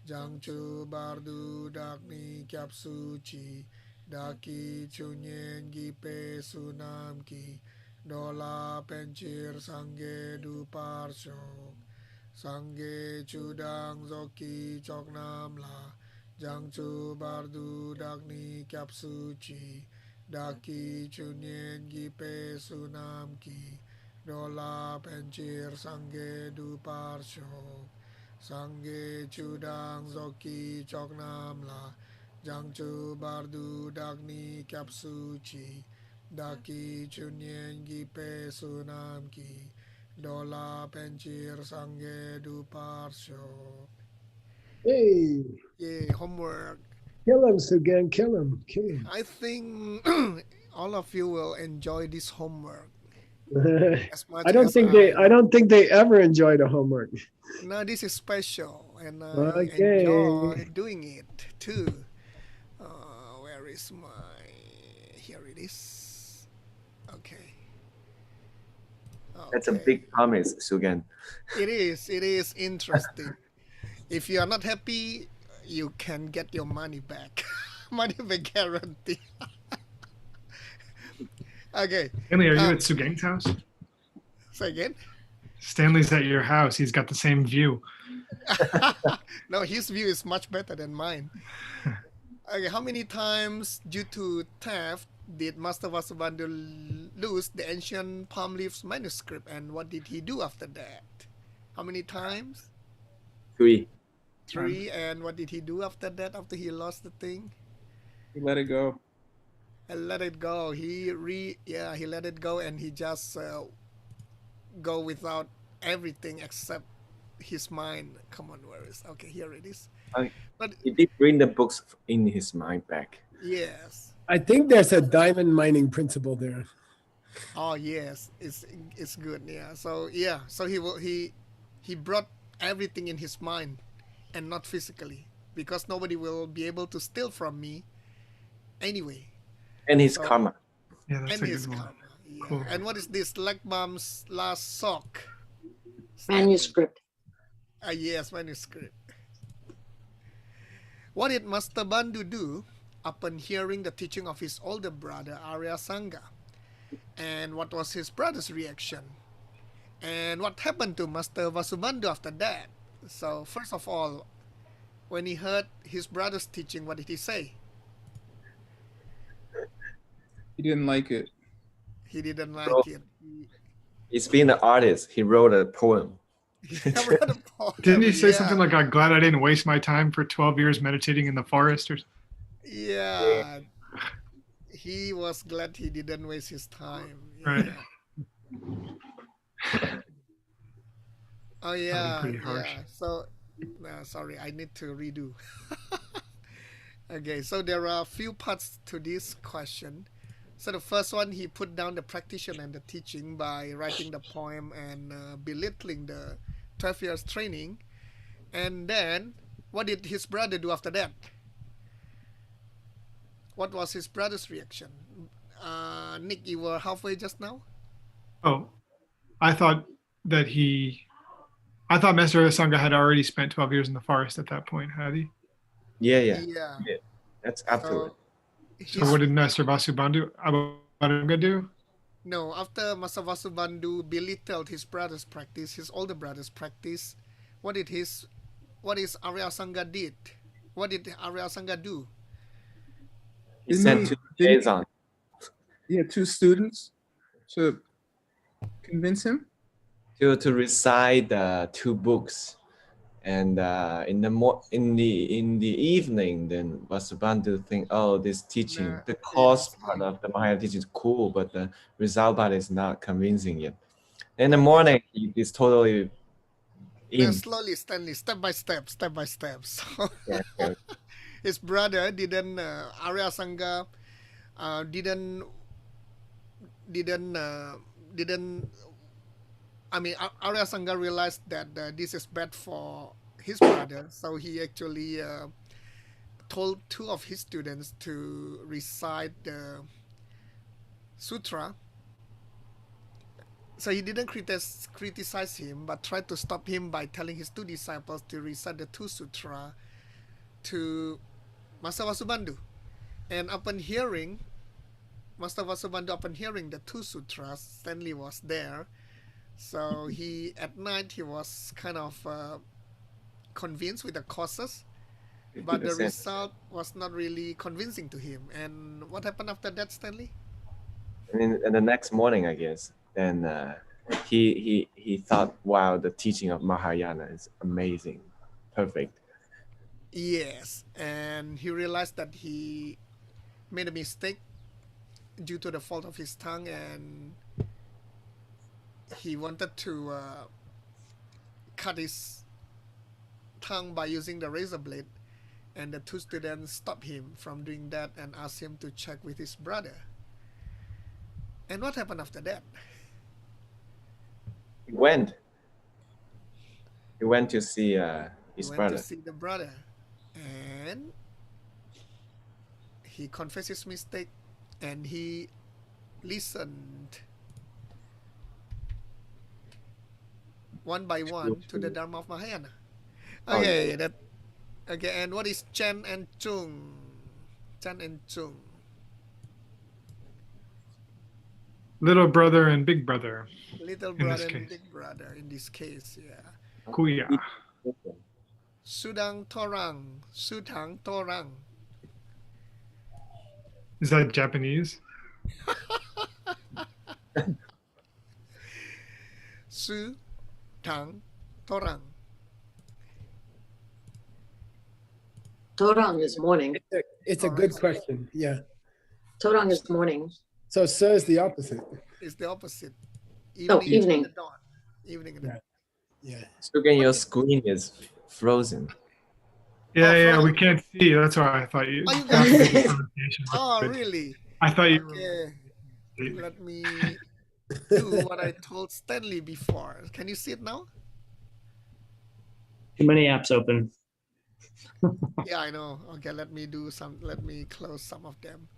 Jangchu bardu dakni kyap suci daki chunyen gipe sunam ki dola pencir sangge du parsyok sangge cudang zoki choknam la Jangchu bardu dakni kyap suci daki chunyen gipe sunam ki dola pencir sangge du parsyok Sangge cudang zoki choknam la Jangchu bardu dagni kyap suci Daki chunyen gipe sunam ki Dola pencir sangge du parsyo. Hey, Yeah, homework. kill him, Sugeng. Kill him. Kill I think all of you will enjoy this homework him. as I much don't as think they. I I do. don't think they ever enjoyed a homework. Now this is special and I Okay. enjoy doing it too. Where is my? Here it is. Okay. That's a Okay. big promise, Sugan. It is. It is interesting. If you are not happy, you can get your money back. Money back guarantee. Okay. Stanley, are you Um. at Sugeng's house? Say again. Stanley's at your house. He's got the same view. No, his view is much better than mine. Okay. How many times, due to theft, did Master Vasubandhu lose the ancient palm leaves manuscript, and what did he do after that? How many times? 3. Three. And what did he do after that? After he lost the thing? You let it go. And let it go. He let it go, and he just go without everything except his mind. Come on, where is? Okay, here it is. Uh, But he did bring the books in his mind back. yes. I think there's a diamond mining principle there. Oh yes, it's good. Yeah. So yeah. So he brought everything in his mind, and not physically, because nobody will be able to steal from me anyway. And his So karma. Yeah, that's and a his good one. karma. Yeah. Cool. And what is this? Lekbam's last sock. Stanley. Manuscript. Yes, manuscript. What did Master Bandu do upon hearing the teaching of his older brother Arya Sangha? And what was his brother's reaction? And what happened to Master Vasubandhu after that? So first of all, when he heard his brother's teaching, what did he say? He didn't like it. He didn't So like it. he's being an artist. He wrote a poem. He wrote a poem. Didn't he say something Yeah. like, "I'm glad I didn't waste my time for 12 years meditating in the forest"? Or Yeah. He was glad he didn't waste his time. right? Yeah. Oh yeah, pretty harsh. yeah. So, no, sorry, I need to redo. Okay, so there are a few parts to this question. So the first one, he put down the practitioner and the teaching by writing the poem and belittling the 12 years training. And then, what did his brother do after that? What was his brother's reaction? Nick, you were halfway just now? Oh, I thought that I thought Master Sangha had already spent 12 years in the forest at that point, had he? Yeah, yeah. Yeah. That's afterward. So, So what did Master Vasubandhu Abhanga do? no, after Master Vasubandhu belittled his brother's practice, his older brother's practice, what is Arya Sangha did? What did Arya Sangha do? He Didn't sent he- 2 didn't he- liaisons. He had 2 students to convince him. to recite 2 books, and in the evening, then Vasubandhu think, oh, this teaching, Nah, the course yes. part of the Mahayana teaching is cool, but the result part is not convincing yet. In the morning, he is totally Now, in. slowly, Stanley, step by step, step by step. So Yeah, yeah. his brother didn't, Arya Sangha didn't, didn't, didn't, I mean, Arya Sangha realized that this is bad for his brother, so he actually told 2 of his students to recite the sutra. So he didn't criticize him, but tried to stop him by telling his 2 disciples to recite the 2 sutra to Master Vasubandhu. And upon hearing, Master Vasubandhu, upon hearing the two sutras, Stanley was there. So at night, he was kind of convinced with the causes, but the 50%. result was not really convincing to him. And what happened after that, Stanley? And the next morning, I guess, then he thought, wow, the teaching of Mahayana is amazing, perfect. Yes, and he realized that he made a mistake due to the fault of his tongue, and he wanted to cut his tongue by using the razor blade, and the two students stopped him from doing that and asked him to check with his brother. And what happened after that? He went to see He his went brother. to see the brother, and he confessed his mistake, and he listened one by one to the Dharma of Mahayana. Oh, Okay, and what is Chen and Chung? Chen and Chung. Little brother and big brother. Little In this brother and case. big brother in this case, yeah. Kuya. Sudang Torang. Sudang Torang. Is that Japanese? Sudang Torang. Torang is morning. It's a good question. Yeah. Torang is morning. So is the opposite. It's the opposite. Oh, in evening. the dawn. Evening in the Yeah. Sugeng, your screen is frozen. Yeah, Oh, we can't see. That's why I thought you. Oh, you have to guys- get the pronunciation Oh, right. really? I thought you. Okay. Let me do what I told Stanley before. Can you see it now? Too many apps open. Yeah, I know. Okay, let me close some of them.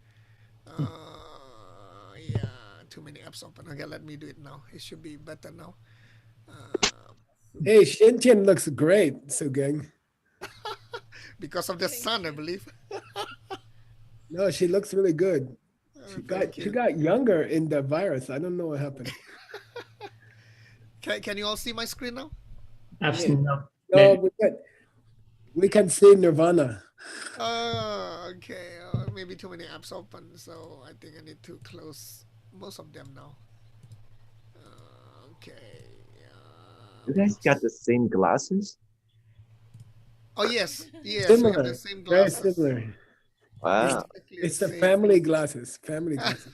Yeah, too many apps open. Okay, let me do it now. It should be better now. Hey, Shintian looks great, Sugeng. Because of the sun, I believe. No, she looks really good. She Thank got you. younger in the virus. I don't know what happened. Can you all see my screen now? Absolutely no. No, we can see Nirvana. Okay. Maybe too many apps open, so I think I need to close most of them now. Okay. You guys got the same glasses? Oh yes, we have Similar, the same very glasses. similar. Wow. It's the family glasses. Family glasses.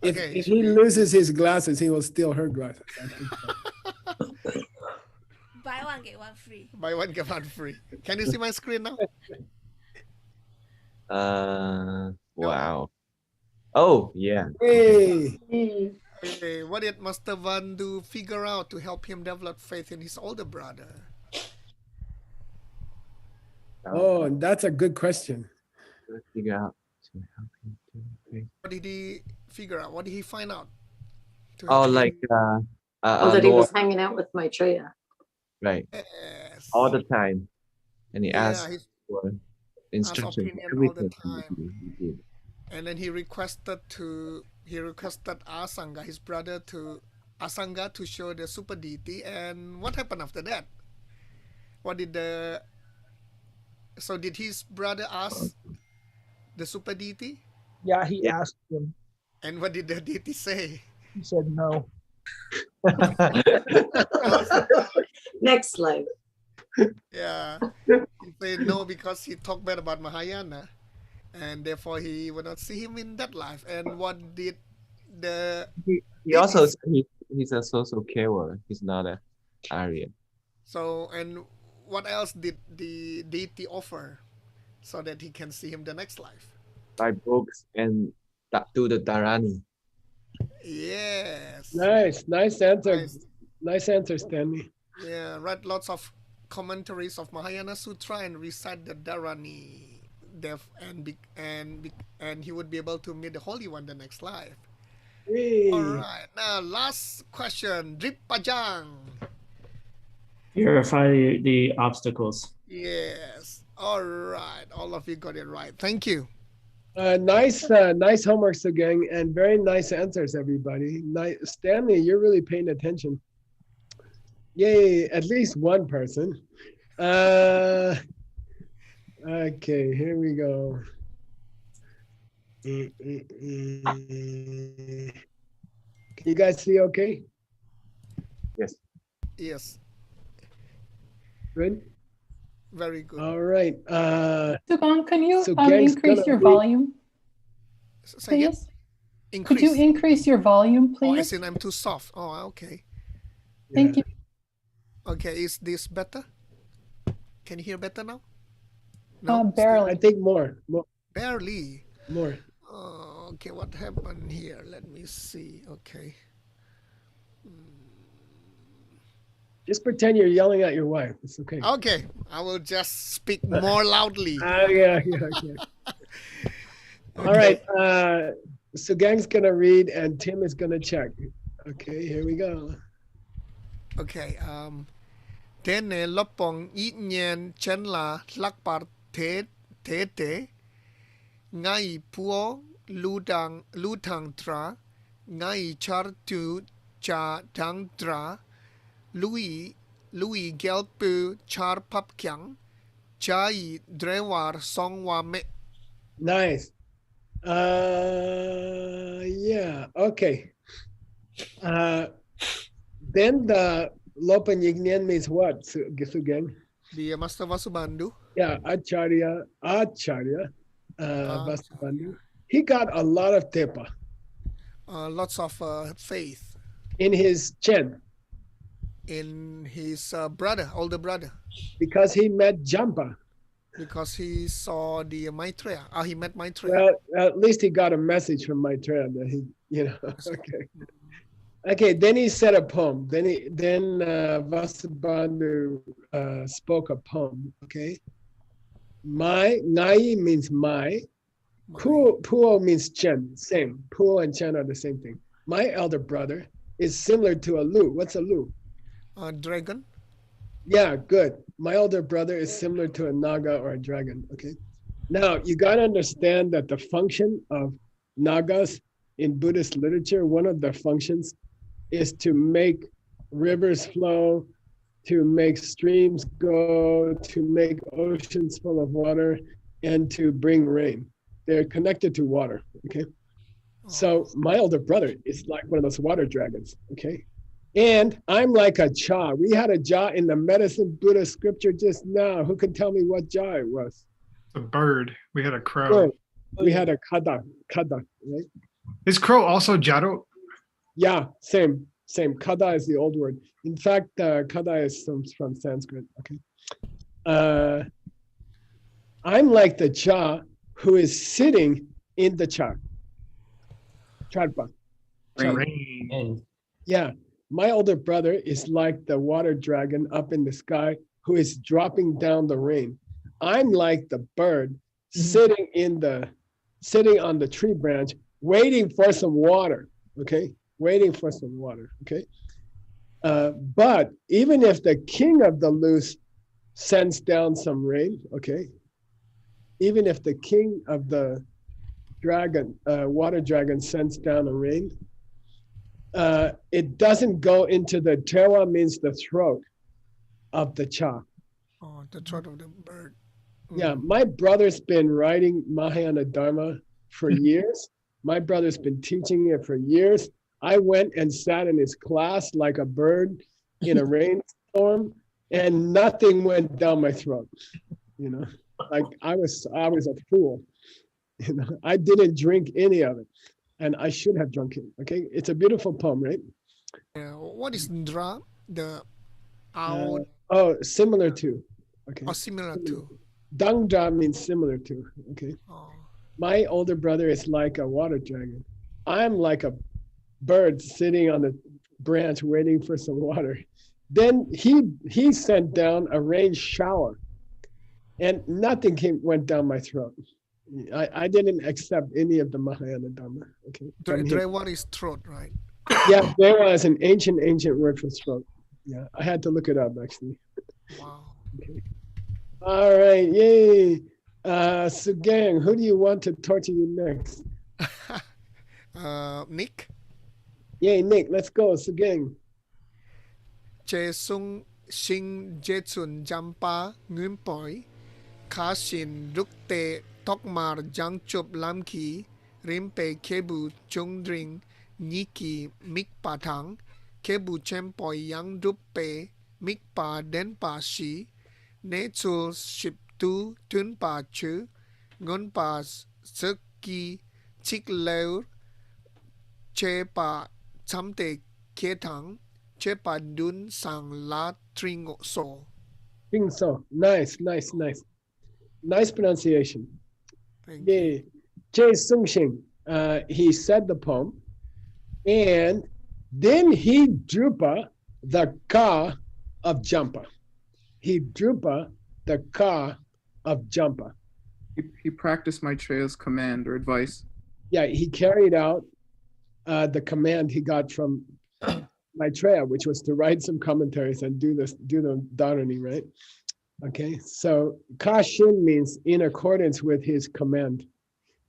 If, Okay, if should he be- loses his glasses, he will steal her glasses. I think so. Buy one get one free. Buy one get one free. Can you see my screen now? Wow. Oh, yeah. Hey, Okay, what did Master Vandu figure out to help him develop faith in his older brother? oh, that's a good question. Let's figure out to help him do it. What did he figure out? What did he find out? To Oh, help like him? that he Lord, was hanging out with Maitreya. right, Yes. all the time, and he Yeah, asked his- for instructions. opinion all the Everything time. he did. and then he requested Asanga, his brother, to show the super deity. And what happened after that? Did his brother ask the super deity? Yeah, he asked him. And what did the deity say? He said no. Next life. Yeah, he said no because he talked bad about Mahayana, and therefore he will not see him in that life. And what did the He also he's a social carer. He's not a Aryan. and what else did the deity offer so that he can see him the next life? Buy books and do the Dharani. Yes. Nice answer. Nice. Nice answer, Stanley. Yeah, write lots of commentaries of Mahayana Sutra and recite the Dharani. And he would be able to meet the Holy One the next life. Hey. All right. Now, last question. Drip Pajang. Purify the obstacles. Yes. All right. All of you got it right. Thank you. Nice homework, Sugeng, and very nice answers, everybody. Nice. Stanley, you're really paying attention. Yay, at least one person. Okay, here we go. Can you guys see okay? Yes. Yes. Good? Very good. All right. Sugeng, can you So Gang's increase gonna your read- volume, Say again? please? Increase. Could you increase your volume, Oh, I please? think I'm too soft. Oh, okay. Thank you. Okay, is this better? Can you hear better now? Barely. I think more. Barely. More. Okay, what happened here? Let me see. Okay. Just pretend you're yelling at your wife. It's okay. Okay, I will just speak more loudly. Yeah. All right. So Gang's gonna read and Tim is gonna check. Okay, here we go. Okay. Tene lopong inyen chen la lakpar te ngai puo ludang tra ngai char tu cha dang tra Louis gelpu char pap kyang chai drewar song wa me. Nice. Yeah. Okay. Then the Lopan Yignian means what, Sugeng? The Master Vasubandhu. Yeah, Acharya, Vasubandhu. He got a lot of tepa Lots of faith in his Chen in his older brother, because he met Jampa. because he saw the Maitreya. He met Maitreya. Well, at least he got a message from Maitreya that he, okay. Okay, then he said a poem. Then Vasubandhu spoke a poem. Okay, ngai means my. Puo means Chen. Same. Puo and Chen are the same thing. My elder brother is similar to a Lu. What's a Lu? Dragon. Yeah, good. My older brother is similar to a Naga or a dragon. Okay. Now you got to understand that the function of Nagas in Buddhist literature, one of their functions is to make rivers flow, to make streams go, to make oceans full of water, and to bring rain. They're connected to water, okay? So my older brother is like one of those water dragons, okay? And I'm like a cha. We had a ja in the medicine Buddha scripture just now. Who can tell me what ja it was? A bird. We had a crow. Crow. We had a kada, right? Is crow also jaro? Yeah, same. Kada is the old word. In fact, kada is from Sanskrit. Okay. I'm like the cha who is sitting in the cha. Chadpa. Rain. Yeah. My older brother is like the water dragon up in the sky who is dropping down the rain. I'm like the bird sitting on the tree branch, waiting for some water. Okay. Waiting for some water. Okay. But even if the king of the loose sends down some rain, okay, even if the king of the dragon, water dragon sends down a rain, it doesn't go into the tewa, means the throat of the cha. Oh, the throat of the bird. Yeah, my brother's been writing Mahayana Dharma for years. My brother's been teaching it for years. I went and sat in his class like a bird in a rainstorm, and nothing went down my throat. Like I was a fool. I didn't drink any of it, and I should have drunk it. Okay, it's a beautiful poem, right? What is Ndra? The owl. Similar to. Okay. Or similar to. Dangdra means similar to. Okay. Oh. My older brother is like a water dragon. I'm like a bird sitting on the branch waiting for some water. Then he sent down a rain shower, and nothing went down my throat. I didn't accept any of the Mahayana Dharma. Okay. Drewa is throat, right? Yeah, Drewa is an ancient word for throat. Yeah, I had to look it up actually. Wow. Okay. All right, yay. Sugeng, who do you want to torture you next? Nick. Yay, Nick, let's go, Sugeng. Che sung sing jetsun jampa ngưm poi. Khá xin ruk te tok mar jang chup lam ki. Rim pe kebu chung dring. Nhi ki mik pa thang. Kebu chem poi yang rup pe. Mik pa den pa shi. Ne chul ship tu tun pa chư. Ngon pa sực ki chik leur. Che pa cham te kê thang. Che pa dun sang la tring so. Think so. Nice, nice, nice. Nice pronunciation. Thank you. Yay. Jae Sung Shing, he said the poem, and then he drupa the ka of Jampa. He drupa the ka of Jampa. He practiced Maitreya's command or advice. Yeah, he carried out the command he got from Maitreya, which was to write some commentaries and do the Dharani, right? Okay, so ka shin means in accordance with his command.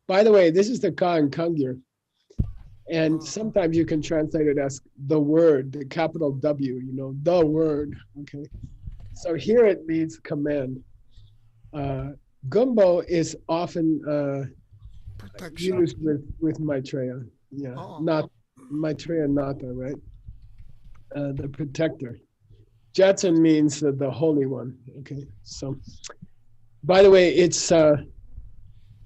By the way, this is the ka in Kangyur. And sometimes you can translate it as the word, the capital W, the word, okay? So here it means command. Gumbo is often Protection. used with Maitreya. Yeah, not Maitreya Nata, right? The protector. Jetson means the holy one, okay? So, by the way,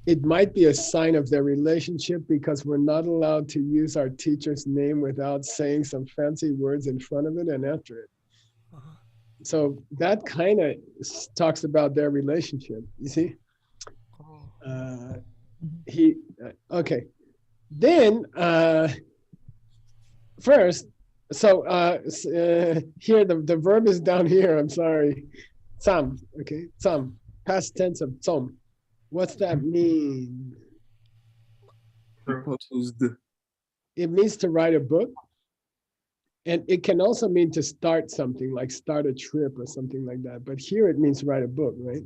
it might be a sign of their relationship because we're not allowed to use our teacher's name without saying some fancy words in front of it and after it. So that kind of talks about their relationship, you see? Okay. Then, first, so here, the verb is down here, I'm sorry. Tsam, okay? Tsam, past tense of tsom. What's that mean? Proposed. It means to write a book. And it can also mean to start something, like start a trip or something like that. But here it means write a book, right?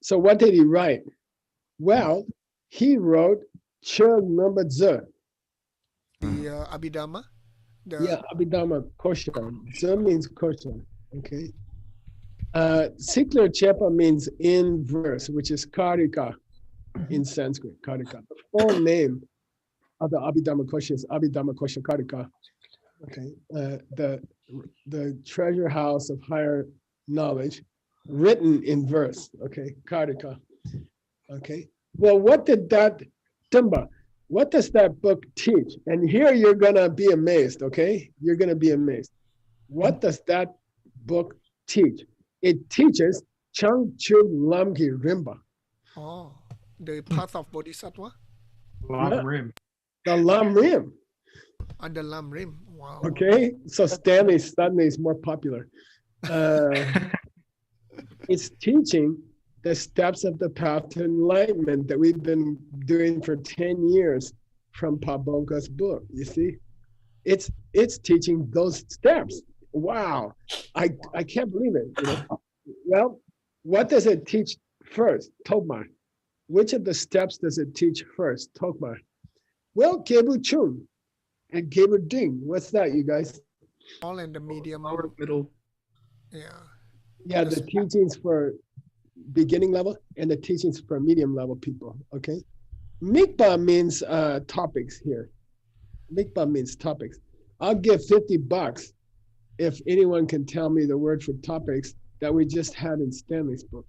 So what did he write? Well, he wrote Chug number Z. The Abhidhamma. Yeah, Abhidhamma Kosha. Z means Kosha, okay? Siklar Chepa means in verse, which is Karika in Sanskrit, Karika. The full name of the Abhidhamma Kosha is Abhidhamma Kosha Karika. Okay, the treasure house of higher knowledge, written in verse. Okay, Karika. Okay. Well, what does that book teach? And here you're gonna be amazed. Okay, you're gonna be amazed. What does that book teach? It teaches Chang Chug Lamki Rimba. Oh, the path of Bodhisattva Lam Rim. The Lam Rim. and the Lam Rim. Wow. Okay, so Stanley suddenly is more popular. It's teaching the steps of the path to enlightenment that we've been doing for 10 years from Pabonka's book. You see, it's teaching those steps. Wow, I can't believe it. Well, what does it teach first? Tokmar. Which of the steps does it teach first? Tokmar. Well, Gebu Chung and Gebu Ding. What's that, you guys? All in the medium. Lower middle. Yeah. Yeah, the teachings for beginning level and the teachings for medium level people, okay? Mikpa means topics here. Mikpa means topics. I'll give $50 if anyone can tell me the word for topics that we just had in Stanley's book.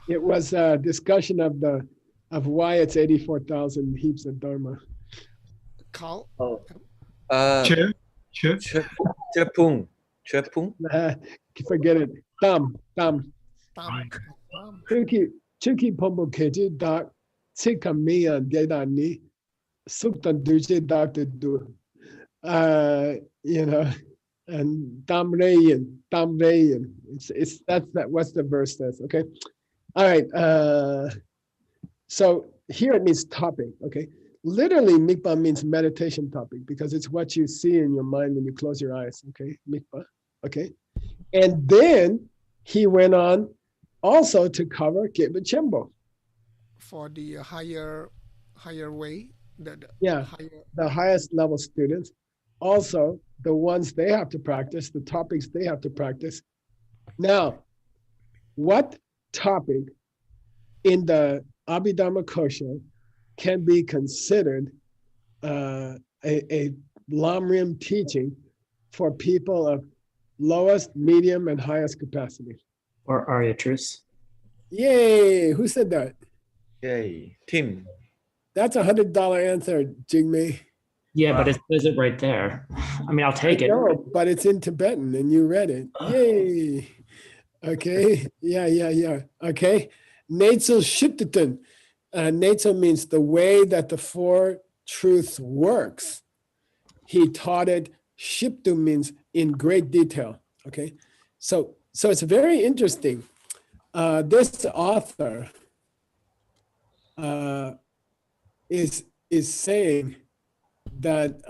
It was a discussion of why it's 84,000 heaps of Dharma. Carl. Che. Chepung. Forget it. Tam. Tam. Chuki pombo keji dak tsikamiya dedani sukta duje dak to do. And tamreyan. What's the verse says, okay? All right. So here it means topic, okay? literally, mikpa means meditation topic because it's what you see in your mind when you close your eyes. Okay, mikpa. Okay, and then he went on also to cover Kebachembo. For the higher way, the Yeah, higher. the highest level students, also the ones they have to practice, the topics they have to practice. Now, what topic in the Abhidharma Kosha can be considered a Lamrim teaching for people of lowest, medium, and highest capacity? Or Arya Truce. Yay! Who said that? Yay. Tim. That's $100 answer, Jigme. Yeah, Wow. but it says it right there. I mean, I'll take it. No, but it's in Tibetan and you read it. Yay. Okay. Yeah. Okay. Neitzel Shiptiten. Neitzel means the way that the four truths works. He taught it. Shiptu means in great detail. Okay. So it's very interesting. This author is saying that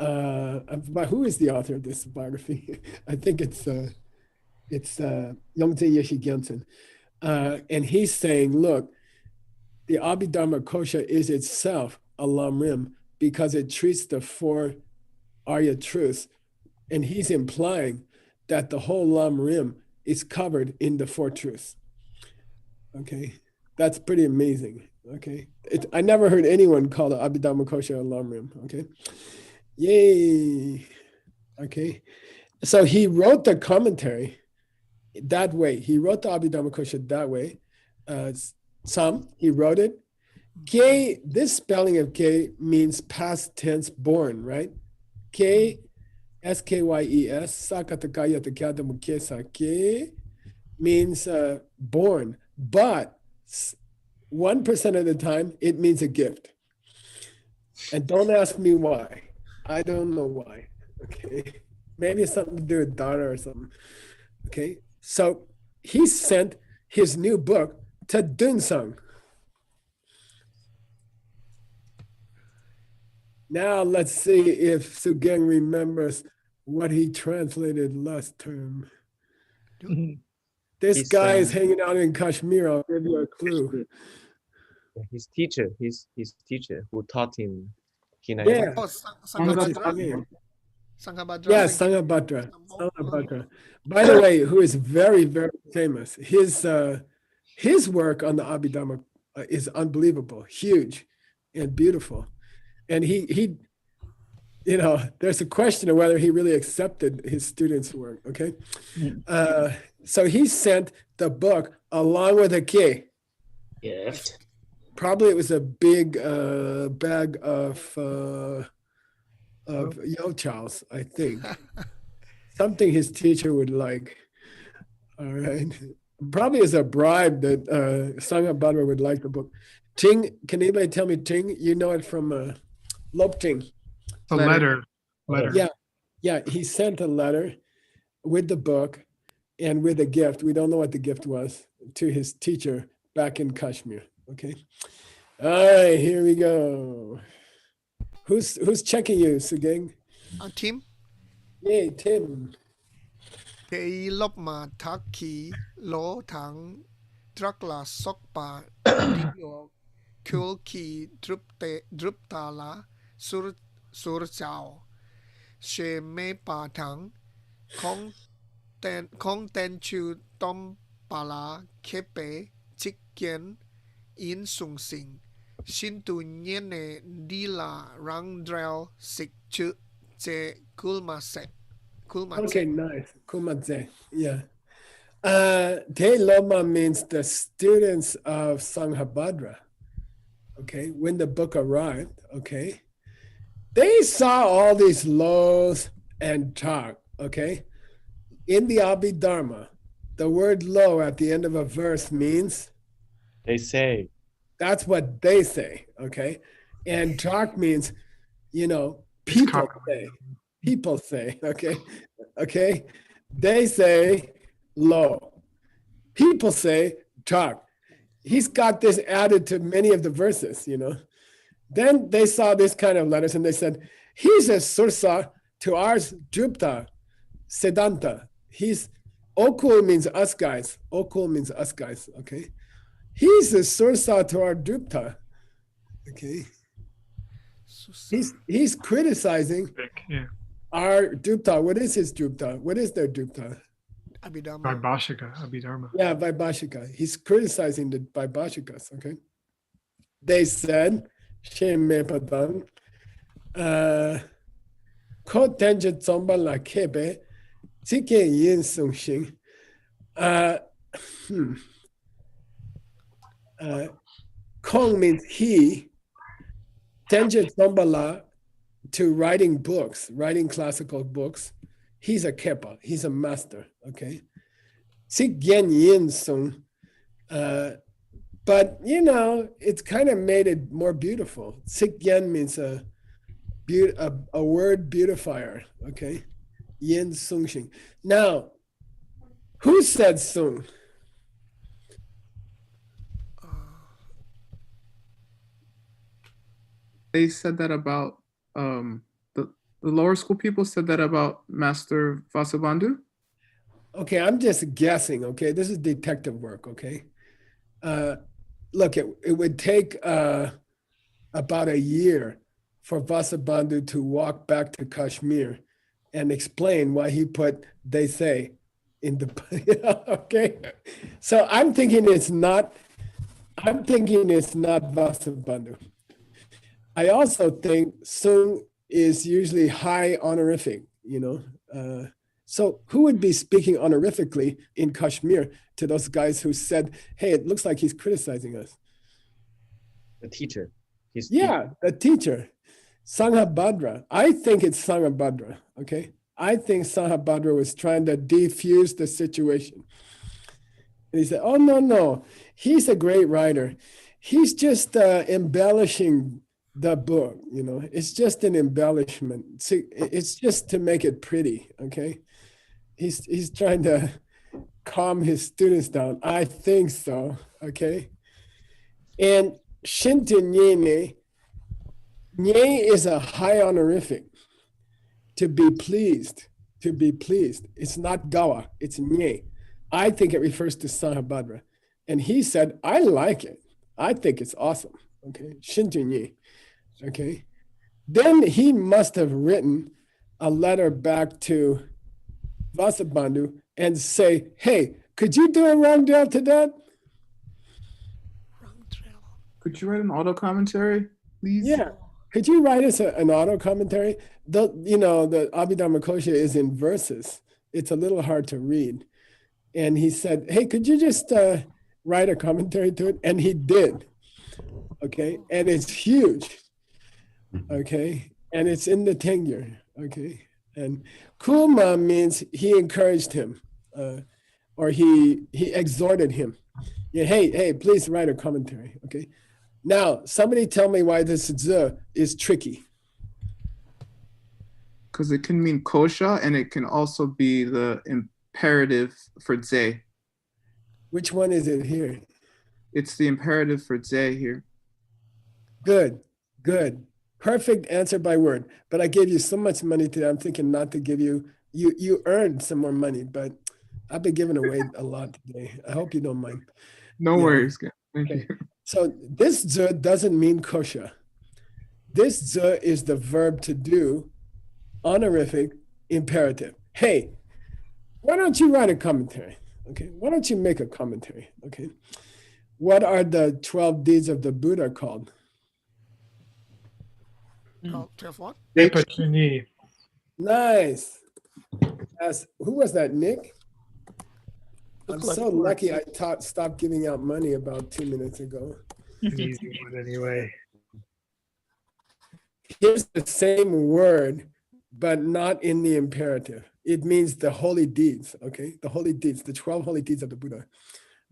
but who is the author of this biography? I think it's Yongtse Yeshi Gyaltsen. And he's saying, look, the Abhidharma Kosha is itself a Lamrim because it treats the four Arya truths. And he's implying that the whole Lamrim is covered in the four truths. Okay, that's pretty amazing. Okay, I never heard anyone call the Abhidharma Kosha a Lamrim. Okay, yay. Okay, so he wrote the commentary that way. He wrote the Abhidharma Kosha that way. He wrote it. Ke, this spelling of Ke means past tense born, right? Ke, S-K-Y-E-S, Sakatakaya Takadamu Kesa. Ke means born, but 1% of the time it means a gift. And don't ask me why. I don't know why. Okay, maybe it's something to do with daughter or something. Okay, so he sent his new book to Dunsung. Now let's see if Sugeng remembers what he translated last term. This guy is hanging out in Kashmir. I'll give you a clue. His teacher, his teacher who taught him Hinayana. Yeah. Oh, What's his Sanghabhadra. name? Sanghabhadra. Yeah, Sanghabhadra. Sanghabhadra. By the way, who is very, very famous. His work on the Abhidharma is unbelievable, huge and beautiful. And he there's a question of whether he really accepted his students' work, okay? So he sent the book along with a key. Gift. Probably it was a big bag of yochals, I think. Something his teacher would like. All right. Probably as a bribe that Sanghabhadra would like the book. Ting, can anybody tell me Ting? You know it from Lopting. The letter. Yeah. He sent a letter with the book and with a gift. We don't know what the gift was to his teacher back in Kashmir. Okay. All right, here we go. Who's checking you, Sugeng? Tim. Yay, Tim. Kei lop ma thak ki lo thang trak la sok pa diyo kul ki drup ta la sur chao she me pa thang kong ten chu tom pa la kepe chik kien in sung sing shin tu nyen ne di la rang drel sik chu che kulma se. Okay, nice. Kumadze. Yeah. Te Loma means the students of Sanghabhadra. Okay, when the book arrived, okay, they saw all these lows and talk. Okay, in the Abhidharma, the word low at the end of a verse means They say. That's what they say. Okay, and talk means, people say. People say, okay. They say low. People say talk. He's got this added to many of the verses, Then they saw this kind of letters and they said, he's a sursa to ours Drupta, Sedanta. He's Okul means us guys. Okul means us guys, okay? He's a sursa to our Drupta, okay? He's criticizing Yeah. our Drupta. What is his Drupta? What is their Drupta? Abhidharma. Vaibhashika, Abhidharma. Yeah, Vaibhashika. He's criticizing the Vaibhashikas, okay? They said, Shem me padan, ko tenje tsomba la kebe, tike yin sung shing. Kong means he, tenje tsomba la, to writing books, writing classical books. He's a kepa, he's a master, okay? Sik gen yin sung. But, you know, it's kind of made it more beautiful. Sik yen means a word beautifier, okay? Yin sung shing. Now, who said sung? They said that about the lower school people said that about Master Vasubandhu. Okay, I'm just guessing, okay? This is detective work, okay? Look, it would take about a year for Vasubandhu to walk back to Kashmir and explain why he put they say in the okay. So I'm thinking it's not Vasubandhu. I also think Sung is usually high honorific, you know. So who would be speaking honorifically in Kashmir to those guys who said, hey, it looks like he's criticizing us? The teacher. The teacher. Sanghabhadra. I think it's Sanghabhadra, okay? I think Sanghabhadra was trying to defuse the situation. And he said, oh, no, he's a great writer. He's just embellishing the book, you know? It's just an embellishment. See, it's just to make it pretty, okay? He's trying to calm his students down. I think so, okay? And Shintu Nye is a high honorific, to be pleased, It's not Gawa, it's Nye. I think it refers to Sanghabhadra. And he said, I like it. I think it's awesome, okay? Shintu Nye, okay? Then he must have written a letter back to Vasubandhu and say, hey, could you do a wrong trail to that? Could you write an auto commentary, please? Yeah. Could you write us an auto commentary? The Abhidharma Kosha is in verses. It's a little hard to read. And he said, hey, could you just write a commentary to it? And he did. Okay. And it's huge. Okay. And it's in the Tengyur. Okay. And Kuma means he encouraged him, or he exhorted him. Yeah, hey, please write a commentary. Okay. Now, somebody tell me why this z is tricky. Because it can mean kosha, and it can also be the imperative for ze. Which one is it here? It's the imperative for ze here. Good. Perfect answer by word. But I gave you so much money today, I'm thinking not to give you earned some more money, but I've been giving away a lot today. I hope you don't mind. No worries. Thank you. So this z doesn't mean kosha. This z is the verb to do, honorific, imperative. Hey, why don't you write a commentary? Okay, why don't you make a commentary? Okay, what are the 12 deeds of the Buddha called? 12 what? Vipachini. Nice. Yes. Who was that, Nick? I'm Looks like so lucky I stopped giving out money about 2 minutes ago. An easy one anyway. Here's the same word, but not in the imperative. It means the holy deeds, okay? The holy deeds, the 12 holy deeds of the Buddha,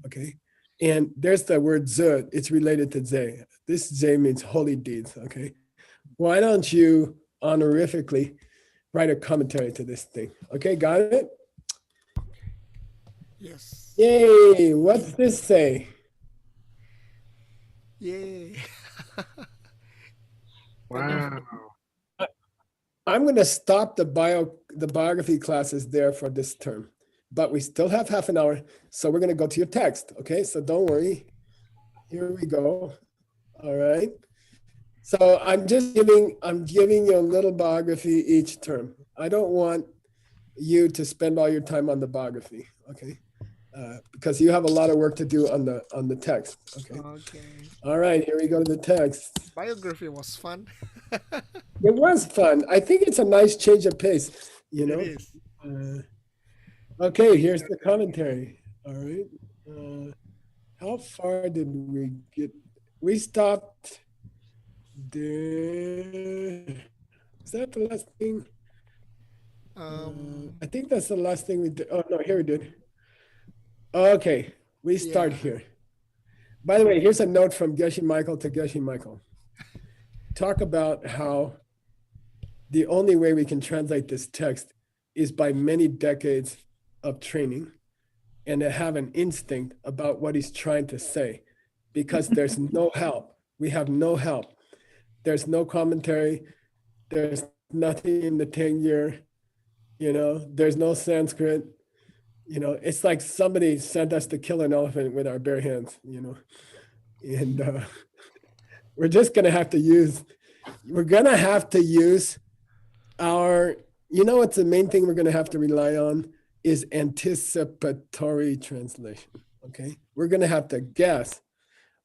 okay? And there's the word z, it's related to ze. This ze means holy deeds, okay? Why don't you honorifically write a commentary to this thing? Okay, got it? Yes. Yay, what's this say? Yay. Wow. I'm going to stop the biography classes there for this term, but we still have half an hour. So we're going to go to your text. Okay. So don't worry. Here we go. All right. So I'm giving you a little biography each term. I don't want you to spend all your time on the biography. Okay. Because you have a lot of work to do on the text. Okay. Okay. All right. Here we go to the text. Biography was fun. It was fun. I think it's a nice change of pace, you know. It is. Okay, here's the commentary. All right. How far did we get? We stopped there. Is that the last thing? I think that's the last thing we did. Oh, no, here we did. Okay, we start here. By the way, here's a note from Geshe Michael to Geshe Michael. Talk about how the only way we can translate this text is by many decades of training and to have an instinct about what he's trying to say, because there's no help. We have no help. There's no commentary. There's nothing in the Tengyur, you know, there's no Sanskrit. You know, it's like somebody sent us to kill an elephant with our bare hands, you know, and we're just going to have to use our, you know, what's the main thing we're going to have to rely on is anticipatory translation. Okay. We're going to have to guess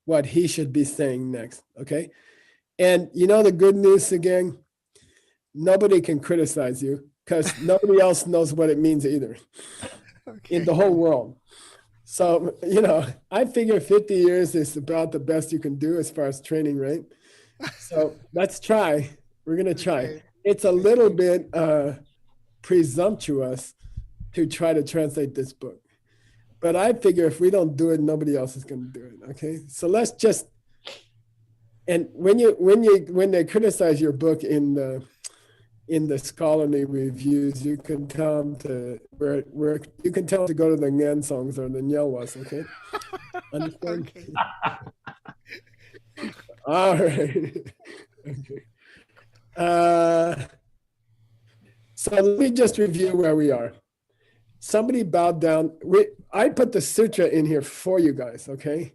what he should be saying next. Okay. And you know, the good news again, nobody can criticize you because nobody else knows what it means either in the whole world. So, you know, I figure 50 years is about the best you can do as far as training, right? So let's try. We're going to try. It's a little bit presumptuous to try to translate this book. But I figure if we don't do it, nobody else is going to do it. Okay. So let's just, and when they criticize your book in the scholarly reviews, you can tell them to you can tell them to go to the Ngan songs or the Nyelwas, okay? Understand? Okay. All right. Okay. So let me just review where we are. Somebody bowed down. I put the sutra in here for you guys, okay?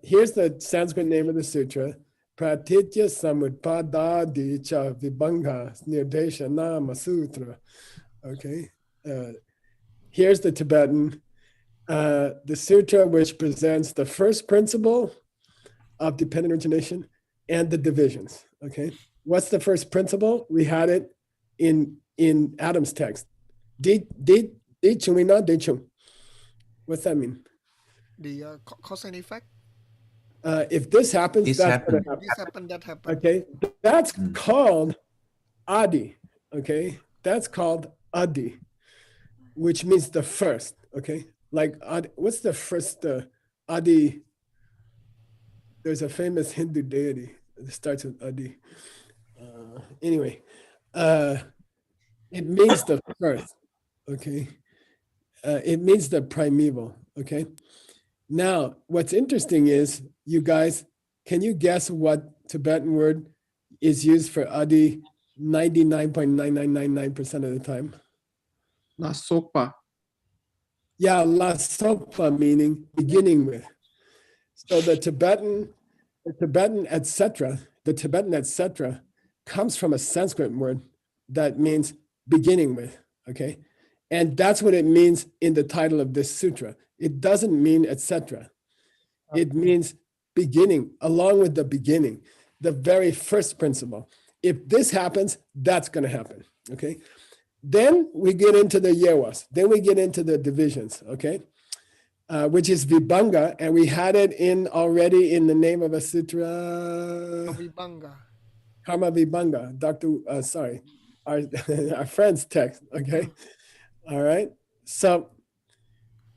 Here's the Sanskrit name of the sutra. Pratitya Samutpada Cha Vibhanga Nirdesha Nama Sutra. Okay. Here's the Tibetan. The sutra which presents the first principle of dependent origination and the divisions. Okay. What's the first principle? We had it in Adam's text. What's that mean? The cause and effect. If this happens, This that's happened. gonna happen. This happened, that happened. Okay, that's called Adi. Okay, that's called Adi, which means the first. Okay, like Adi, what's the first Adi? There's a famous Hindu deity that starts with Adi. Anyway, it means the first. Okay, it means the primeval. Okay. Now, what's interesting is, you guys, can you guess what Tibetan word is used for Adi 99.9999% of the time? La sopa. Yeah, La Sopa, meaning beginning with. So the Tibetan etc. comes from a Sanskrit word that means beginning with, okay? And that's what it means in the title of this sutra. It doesn't mean etc. It means beginning, along with the beginning, the very first principle. If this happens, that's going to happen, okay? Then we get into the yewas. Then we get into the divisions, okay? Which is Vibhanga, and we had it in already in the name of a sutra. Vibhanga. Karma Vibhanga, our friend's text, okay? All right, so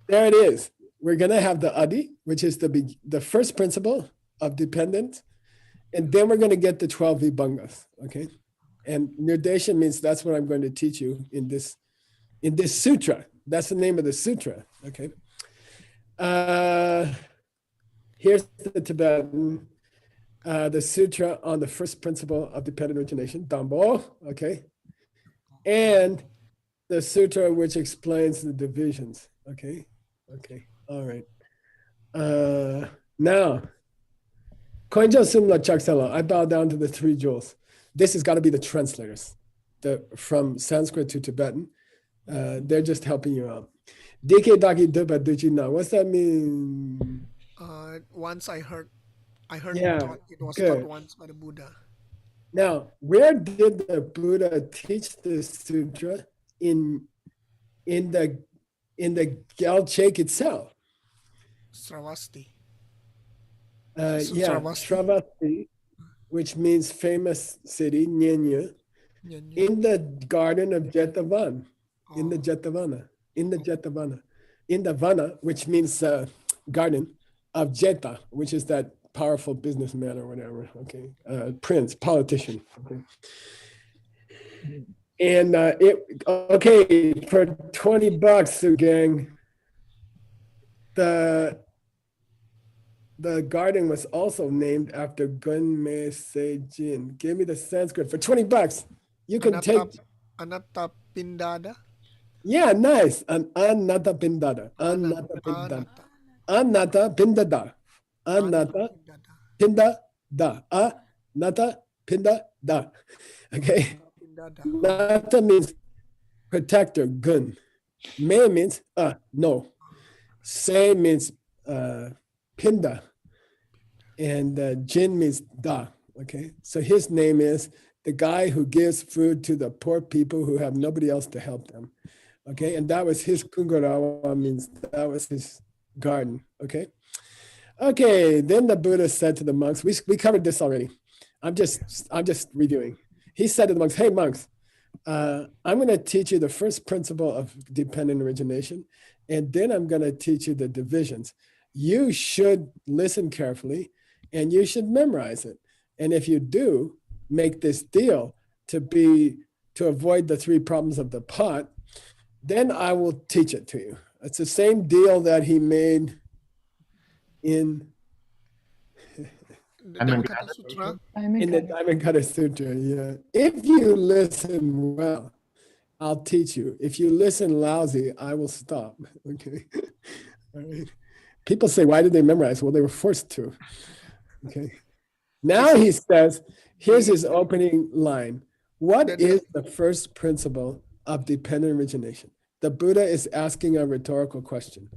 there it is. We're gonna have the Adi, which is the first principle of dependent, and then we're gonna get the 12 Vibhangas, okay? And Nirdesha means that's what I'm going to teach you in this sutra. That's the name of the sutra, okay? Here's the Tibetan. the sutra on the first principle of dependent origination, Dambo, okay, and the sutra which explains the divisions, okay, all right. Now, Koinjo Sumla Chaksala, I bow down to the three jewels. This has got to be the translators, from Sanskrit to Tibetan. They're just helping you out. Dike Daki Duba Duchina, what's that mean? Once I heard Yeah, it was good. taught once by the Buddha. Now, where did the Buddha teach this sutra? In the Gyalchek itself. Sravasti. Yeah, Sravasti. Sravasti, which means famous city, Nyenya, in the garden of Jetavan, in the Jetavana, in the Vana, which means garden of Jeta, which is that powerful businessman or whatever, okay, prince, politician, okay. And okay, for $20, Sugeng, the garden was also named after Gunme Sejin. Give me the Sanskrit for $20. You can take. Anatta Pindada. Yeah, nice. Anatta Pindada. Anatta Pindada. Anatta Pindada. Anatta Pindada. Anatta Pindada. Okay. Nata means protector, gun. Me means no. Se means pinda. And jin means da. Okay. So his name is the guy who gives food to the poor people who have nobody else to help them. Okay. And that was his kungarawa, means that was his garden. Okay. Okay. Then the Buddha said to the monks, we covered this already. I'm just reviewing. He said to the monks, hey monks, I'm going to teach you the first principle of dependent origination, and then I'm going to teach you the divisions. You should listen carefully, and you should memorize it. And if you do make this deal to avoid the three problems of the pot, then I will teach it to you. It's the same deal that he made in The Dhammapada Sutra. in the Dhammapada Sutra. Yeah. If you listen well, I'll teach you. If you listen lousy, I will stop. Okay. All right. People say, why did they memorize? Well, they were forced to. Okay. Now he says, here's his opening line. What is the first principle of dependent origination? The Buddha is asking a rhetorical question.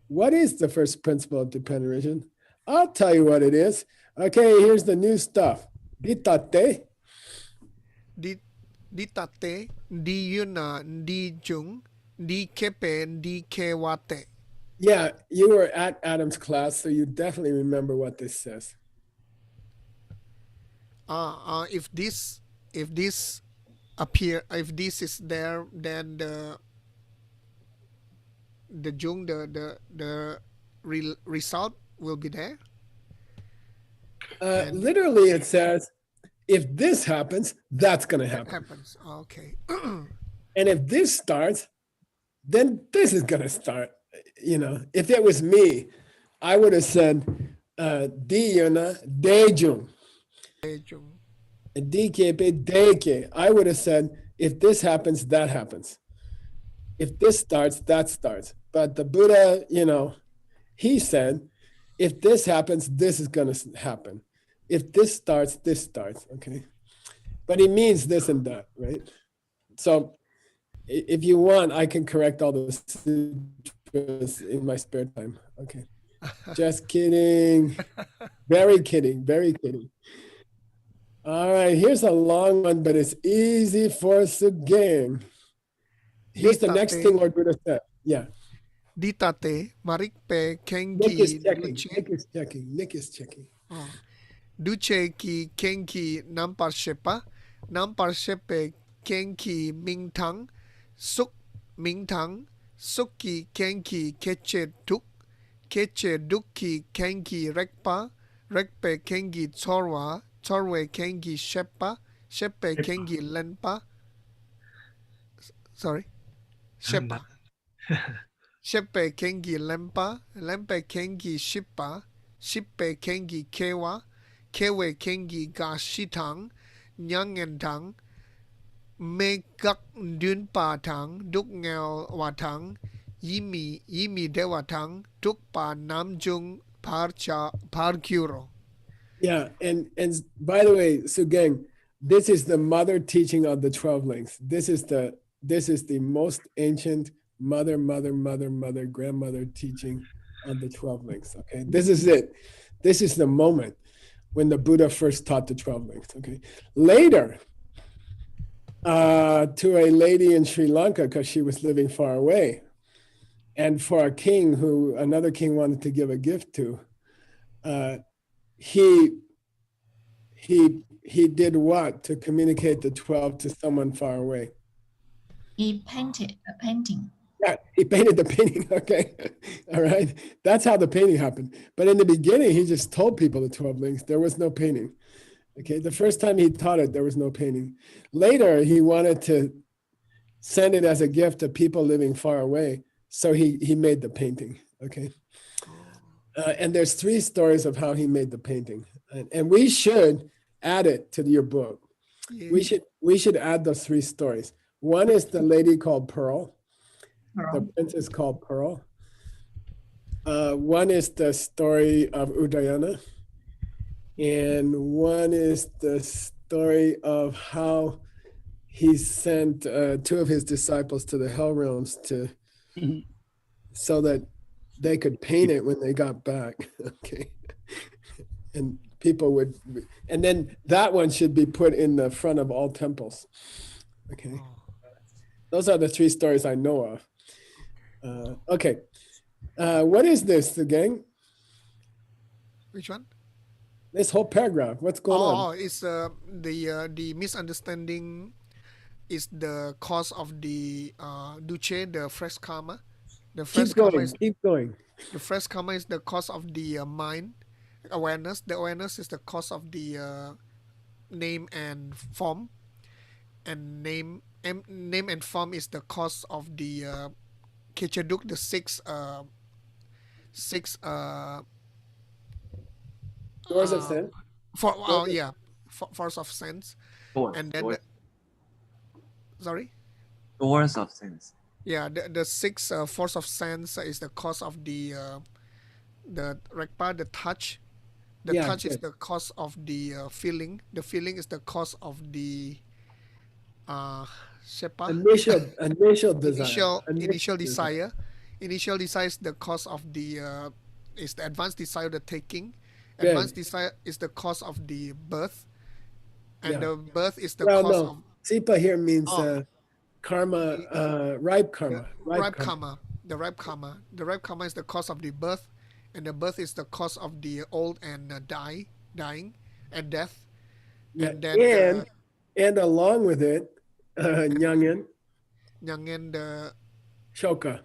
What is the first principle of dependent origination? I'll tell you what it is. Okay, here's the new stuff. Ditate. Ditate, di yuna, di jung, di kepe, di kewate. Yeah, you were at Adam's class, so you definitely remember what this says. If this is there, then the jung, the result will be there. Literally, it says, if this happens, that's going to happen. Happens. Okay. And if this starts, then this is going to start. You know, if it was me, I would have said, di yuna, de jung. Di kepe, de ke. I would have said, if this happens, that happens. If this starts, that starts. But the Buddha, you know, he said, if this happens, this is going to happen. If this starts, this starts, okay? But he means this and that, right? So if you want, I can correct all those sutras in my spare time, okay? Just kidding. Very kidding, very kidding. All right, here's a long one, but it's easy for Sugeng. Here's the next thing Lord Buddha said. Yeah. Ditate, marikpe, kenki. Nick is checking. Duche ki kenki nampar shepe kenki mingtang, suk mingtang, sukki kenki keche dukki kenki rekpe kenki chorwe kenki shepe kenki shepa. Shepe kengi lempa kengi shippe kengi Kewe Kengi Gashitang, Nyangentang, Megak Dunpa Tang, Duk Ngel Watang, Yimi Dewatang, Dukpa Namjung Parkuro. Yeah, and by the way, Sugeng, this is the mother teaching of the 12 links. This is the most ancient mother, grandmother teaching on the 12 links. Okay, this is it. This is the moment when the Buddha first taught the 12 links. Okay, later, to a lady in Sri Lanka, because she was living far away, and for a king who another king wanted to give a gift to, he did what to communicate the 12 to someone far away? He painted a painting. Yeah, he painted the painting. Okay, all right. That's how the painting happened. But in the beginning, he just told people the 12 links. There was no painting. Okay, the first time he taught it, there was no painting. Later, he wanted to send it as a gift to people living far away. So he made the painting. Okay. And there's 3 stories of how he made the painting. And we should add it to your book. Yeah. We should add those 3 stories. One is the lady called Pearl. The princess called Pearl. One is the story of Udayana. And one is the story of how he sent 2 of his disciples to the hell realms so that they could paint it when they got back. Okay. And people would, and then that one should be put in the front of all temples. Okay. Those are the 3 stories I know of. Okay. What is this, the gang? Which one? This whole paragraph. What's going on? It's the misunderstanding is the cause of the duce, the fresh karma. The fresh Keep going. The fresh karma is the cause of the mind awareness. The awareness is the cause of the name and form, and name and form is the cause of the Kechaduk, the six Doors of sense. Force of sense. And then Doors of sense. Yeah, the 6 force of sense is the cause of the rekpa, the touch. The touch is the cause of the feeling. The feeling is the cause of the initial desire. Initial desire. Initial desire is the cause of the is the advanced desire, the taking. Advanced desire is the cause of the birth, and the birth is the cause of. Sipa here means karma, ripe karma. Ripe karma. The ripe karma. The ripe karma is the cause of the birth, and the birth is the cause of the old and dying, and death. Yeah. And then and along with it, Nyangyen the shoka.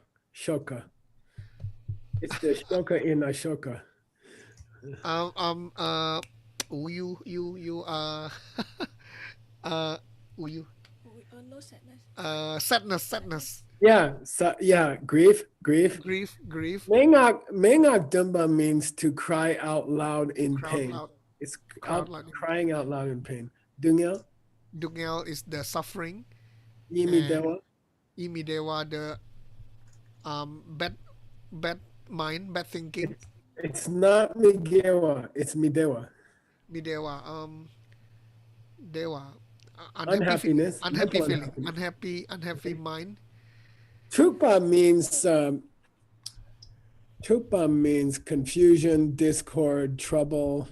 It's the shoka in Ashoka. Sadness. Yeah, grief. Mengak Dumba means to cry out loud in pain. It's crying out loud in pain. Dungel is the suffering. Yimi Dewa the bad mind, bad thinking. It's not Migewa, it's Midewa. Dewa. Unhappiness. Unhappy feeling. Unhappy mind. Trupa means confusion, discord, trouble,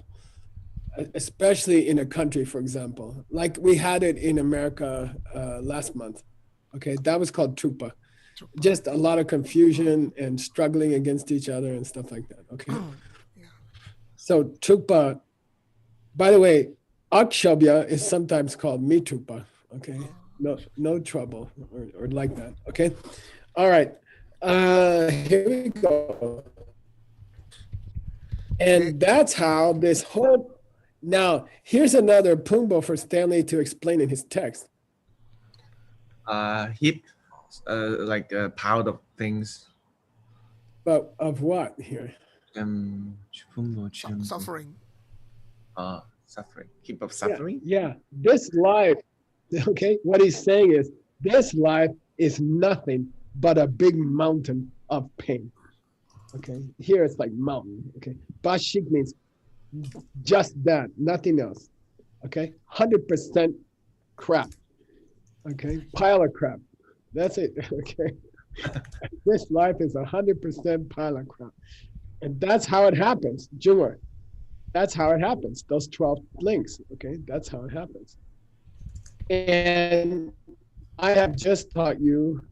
especially in a country, for example. Like we had it in America last month. Okay, that was called Trupa. Just a lot of confusion and struggling against each other and stuff like that. Okay. So Trupa, by the way, Akshabya is sometimes called Mitupa. Okay. No trouble or like that. Okay. All right. Here we go. And that's how this whole, now here's another Pumbo for Stanley to explain in his text. Heap, like a pile of things. But of what here? Suffering. Suffering. Keep up suffering? Yeah. This life, okay, what he's saying is this life is nothing but a big mountain of pain. Okay, here it's like mountain. Okay, Bashik means just that, nothing else. Okay, 100% crap. Okay, pile of crap. That's it. Okay, this life is 100% pile of crap, and that's how it happens, Jungwon. That's how it happens. Those 12 links. Okay, that's how it happens. And I have just taught you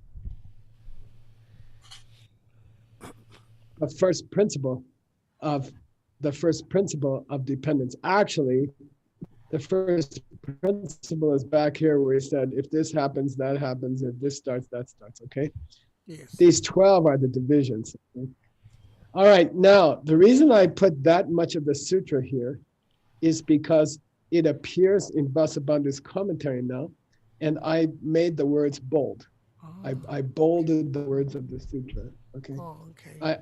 the first principle of dependence. Actually, the first principle is back here where we said, if this happens, that happens. If this starts, that starts, okay? Yes. These 12 are the divisions. Okay? All right, now, the reason I put that much of the sutra here is because it appears in Vasubandhu's commentary now, and I made the words bold. I bolded the words of the sutra, okay?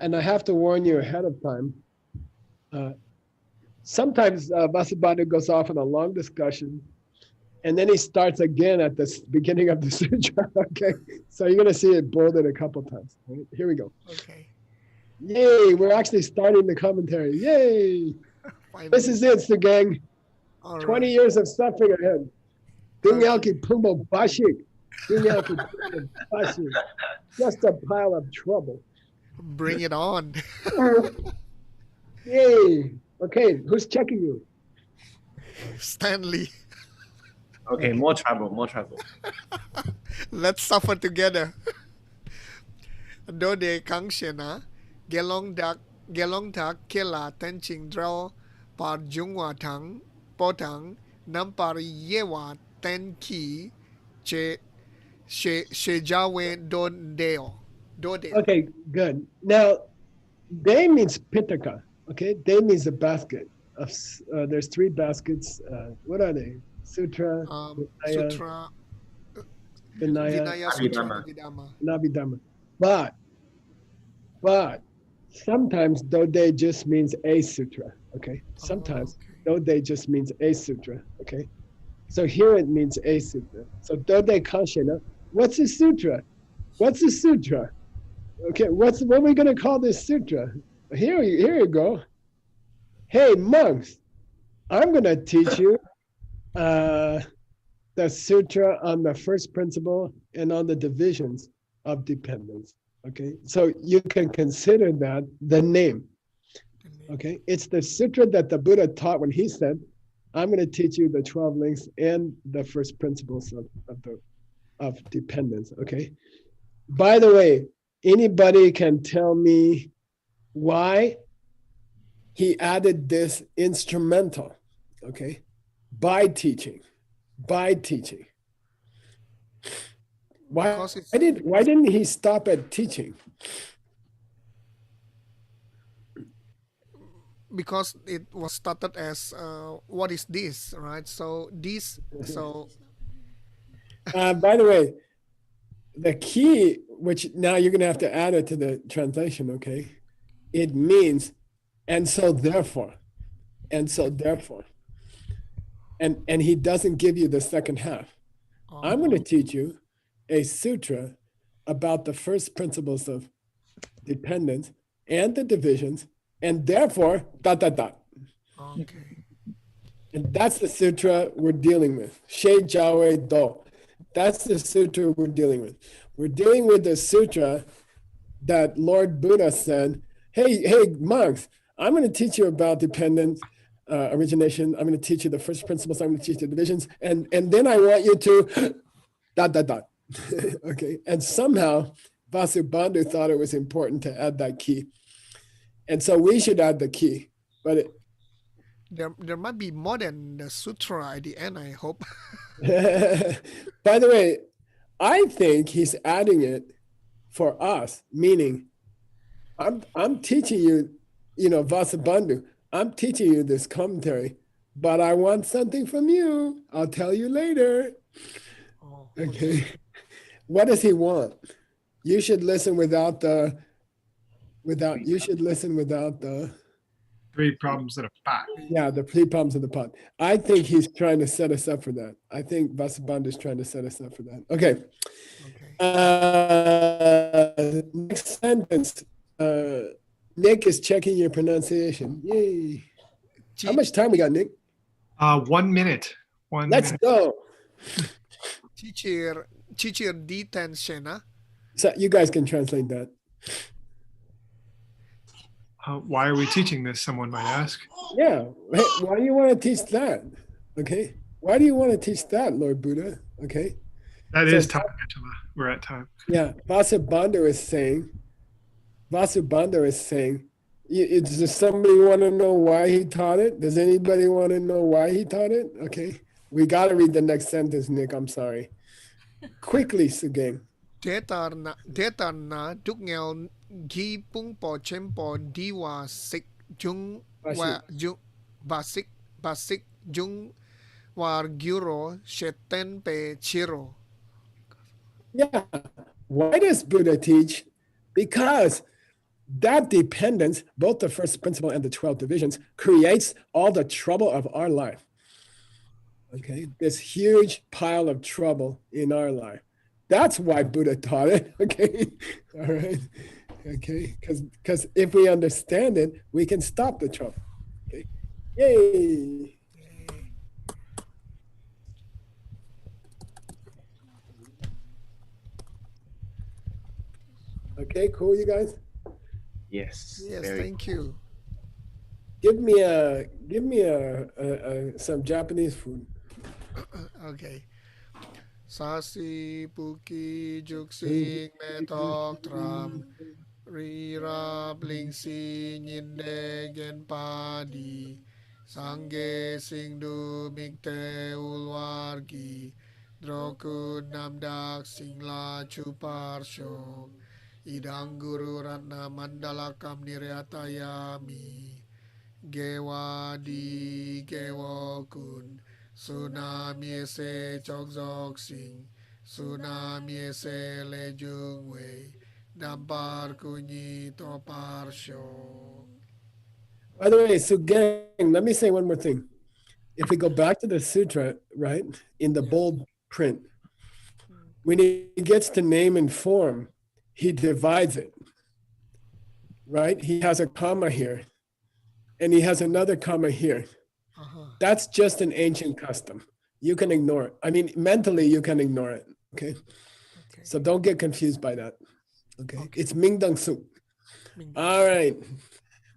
And I have to warn you ahead of time. Sometimes Vasubandhu goes off on a long discussion, and then he starts again at the beginning of the sutra, okay? So you're gonna see it bolded a couple times. Right? Here we go. Okay. Yay, we're actually starting the commentary. Yay! This is it, Sugeng. 20 years of suffering ahead. Dungyalki Pumbo Bashik. Dungyalki Pumbo Bashik. Just a pile of trouble. Bring it on. Yay! Okay, who's checking you? Stanley. Okay, more trouble, more trouble. Let's suffer together. Dode Kangshena, Gelong Tak Kela Tenching Draw, Par Jungwa Tang, Potang, Nampar Yewa Ten Ki, Che Jawe Don Deo. Okay, good. Now, day means pitaka. Okay, day means a basket. There's 3 baskets. What are they? Sutra, Vinaya, Sutra, Vinaya, Sutra, Nabhidhamma. But sometimes Dode just means a sutra. Okay, sometimes Dode just means a sutra. Okay, so here it means a sutra. So Dode Kanshena. What's a sutra? What's a sutra? Okay, what are we going to call this sutra? Here you go. Hey, monks, I'm going to teach you the sutra on the first principle and on the divisions of dependence. Okay, so you can consider that the name. Okay, it's the sutra that the Buddha taught when he said, I'm going to teach you the 12 links and the first principles of dependence. Okay, by the way, anybody can tell me why he added this instrumental, okay, by teaching. Why didn't he stop at teaching? Because it was started as what is this, right? So this, so. By the way, the key, which now you're going to have to add it to the translation, okay? It means, and so therefore. And he doesn't give you the second half. I'm going to teach you a sutra about the first principles of dependence and the divisions, and therefore, ... Okay. And that's the sutra we're dealing with. She Jawe Do. That's the sutra we're dealing with. We're dealing with the sutra that Lord Buddha said, hey, monks, I'm going to teach you about dependence, origination. I'm going to teach you the first principles. I'm going to teach you the divisions. And then I want you to ... Okay. And somehow Vasubandhu thought it was important to add that key. And so we should add the key. But there might be more than the sutra at the end, I hope. By the way, I think he's adding it for us, meaning I'm teaching you, Vasubandhu, I'm teaching you this commentary, but I want something from you. I'll tell you later. Okay. What does he want? You should listen without the Three problems in a pot. Yeah, the three problems in the pot. I think he's trying to set us up for that. I think Vasubandhu is trying to set us up for that. Okay. Next sentence. Nick is checking your pronunciation. Yay. How much time we got, Nick? 1 minute. Let's go. Teacher detention. So you guys can translate that. Why are we teaching this? Someone might ask. Yeah. Hey, why do you want to teach that? Okay. Why do you want to teach that, Lord Buddha? Okay. That is time, Angela. We're at time. Yeah. Vasubandhu is saying, does somebody want to know why he taught it? Does anybody want to know why he taught it? Okay. We got to read the next sentence, Nick. I'm sorry. Quickly, Sugeng. Detarna duk nghèo ghi pung po chem po diwa sik jung wa jung basik jung war gyuro sheten pe chiro. Yeah. Why does Buddha teach? Because that dependence, both the first principle and the 12 divisions, creates all the trouble of our life. Okay, this huge pile of trouble in our life. That's why Buddha taught it. Okay, all right. Okay, because if we understand it, we can stop the trouble. Okay, yay. Okay, cool, you guys. Yes. Yes, very thank you. Give me some Japanese food. Okay. Sasi puki juksing metok tram rira bling si nyinde gen padi sangge singdu mikte ulwargi droku namdak singla chuparsho idang guru ratna mandalakam niryatayami gewa di gewa kun Tsunami se chok zok sing, tsunami se le jung wei, dampar kunyi to parsho. By the way, Sugeng, let me say one more thing. If we go back to the sutra, right, in the bold print, when he gets to name and form, he divides it, right? He has a comma here, and he has another comma here. That's just an ancient custom. You can ignore it. I mean, mentally, you can ignore it. Okay. So don't get confused by that. Okay. It's Mingdang Suk. All right.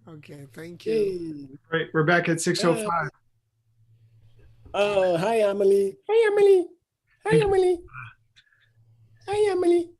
Okay. Thank you. Great. We're back at 6:05. Oh, hi, Emily. Hi, Emily. Hi, Emily. Hi, Emily.